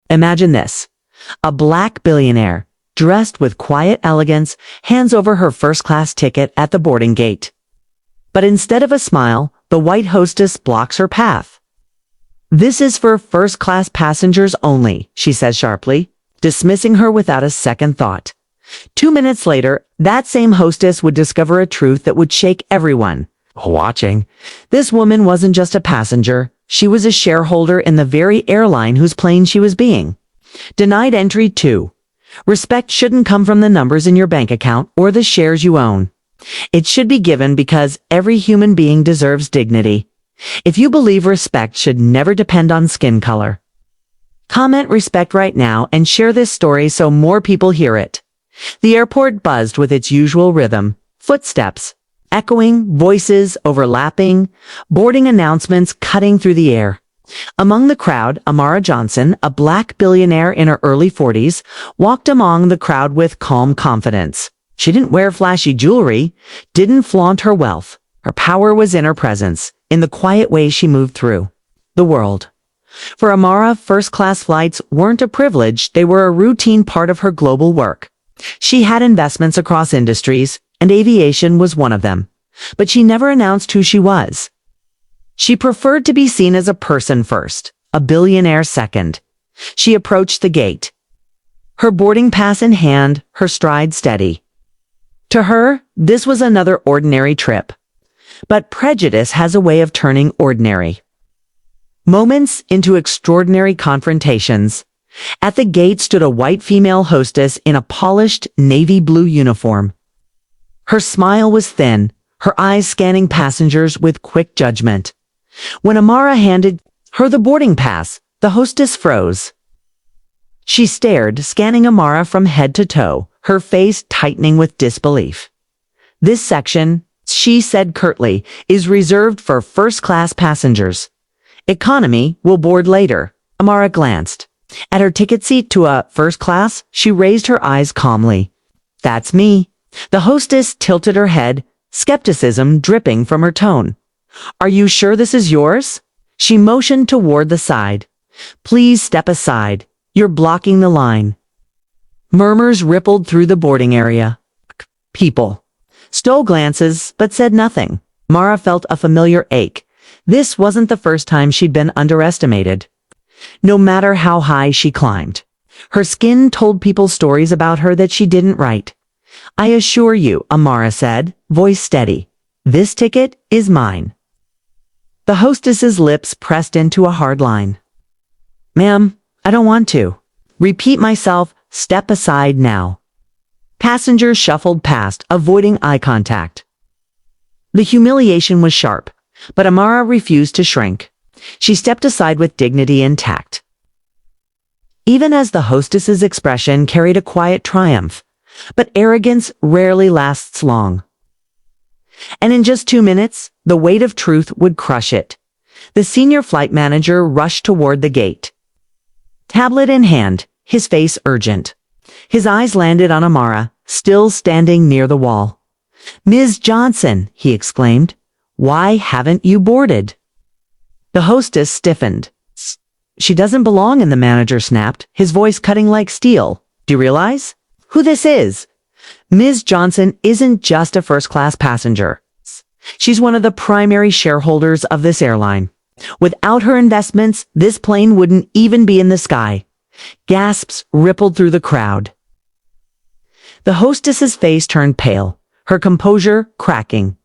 Imagine this. A black billionaire, dressed with quiet elegance, hands over her first-class ticket at the boarding gate. But instead of a smile, the white hostess blocks her path. "This is for first-class passengers only," she says sharply, dismissing her without a second thought. 2 minutes later, that same hostess would discover a truth that would shake everyone watching. This woman wasn't just a passenger, she was a shareholder in the very airline whose plane she was being denied entry to. Respect shouldn't come from the numbers in your bank account or the shares you own. It should be given because every human being deserves dignity. If you believe respect should never depend on skin color, comment respect right now and share this story so more people hear it. The airport buzzed with its usual rhythm, footsteps, echoing, voices overlapping, boarding announcements cutting through the air. Among the crowd, Amara Johnson, a black billionaire in her early 40s, walked among the crowd with calm confidence. She didn't wear flashy jewelry, didn't flaunt her wealth. Her power was in her presence, in the quiet way she moved through the world. For Amara, first-class flights weren't a privilege, they were a routine part of her global work. She had investments across industries, and aviation was one of them. But she never announced who she was. She preferred to be seen as a person first, a billionaire second. She approached the gate, her boarding pass in hand, her stride steady. To her, this was another ordinary trip. But prejudice has a way of turning ordinary moments into extraordinary confrontations. At the gate stood a white female hostess in a polished navy blue uniform. Her smile was thin, her eyes scanning passengers with quick judgment. When Amara handed her the boarding pass, the hostess froze. She stared, scanning Amara from head to toe, her face tightening with disbelief. "This section," she said curtly, "is reserved for first-class passengers. Economy will board later." Amara glanced at her ticket seat to a first class. She raised her eyes calmly. "That's me." The hostess tilted her head, skepticism dripping from her tone. "Are you sure this is yours?" She motioned toward the side. "Please step aside. You're blocking the line." Murmurs rippled through the boarding area. People stole glances, but said nothing. Mara felt a familiar ache. This wasn't the first time she'd been underestimated. No matter how high she climbed, her skin told people stories about her that she didn't write. "I assure you," Amara said, voice steady, "this ticket is mine." The hostess's lips pressed into a hard line. "Ma'am, I don't want to." "Repeat myself, step aside now." Passengers shuffled past, avoiding eye contact. The humiliation was sharp, but Amara refused to shrink. She stepped aside with dignity and tact. Even as the hostess's expression carried a quiet triumph, but arrogance rarely lasts long. And in just 2 minutes, the weight of truth would crush it. The senior flight manager rushed toward the gate, tablet in hand, his face urgent. His eyes landed on Amara, still standing near the wall. "Ms. Johnson," he exclaimed, "why haven't you boarded?" The hostess stiffened. "She doesn't belong in," the manager snapped, his voice cutting like steel. "Do you realize who this is?" "Ms. Johnson isn't just a first-class passenger. She's one of the primary shareholders of this airline. Without her investments, this plane wouldn't even be in the sky." Gasps rippled through the crowd. The hostess's face turned pale, her composure cracking.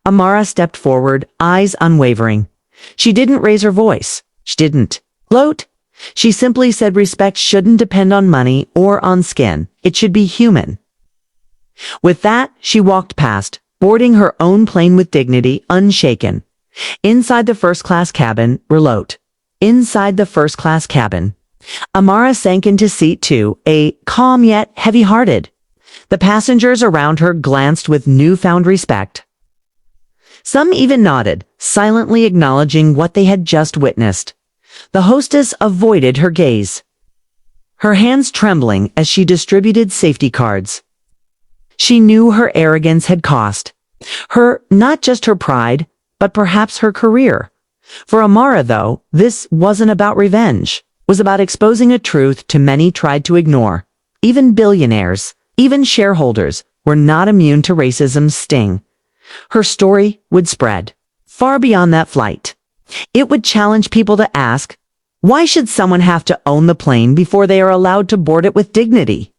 Amara stepped forward, eyes unwavering. She didn't raise her voice. She didn't gloat. She simply said respect shouldn't depend on money or on skin. It should be human. With that, she walked past, boarding her own plane with dignity, unshaken. Inside the first-class cabin, reload. Inside the first-class cabin, Amara sank into seat 2, a calm yet heavy-hearted. The passengers around her glanced with newfound respect. Some even nodded, silently acknowledging what they had just witnessed. The hostess avoided her gaze, her hands trembling as she distributed safety cards. She knew her arrogance had cost her not just her pride, but perhaps her career. For Amara, though, this wasn't about revenge. was about exposing a truth too many tried to ignore. Even billionaires, even shareholders, were not immune to racism's sting. Her story would spread far beyond that flight. It would challenge people to ask, why should someone have to own the plane before they are allowed to board it with dignity?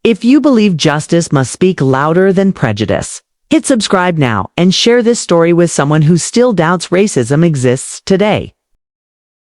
If you believe justice must speak louder than prejudice, hit subscribe now and share this story with someone who still doubts racism exists today.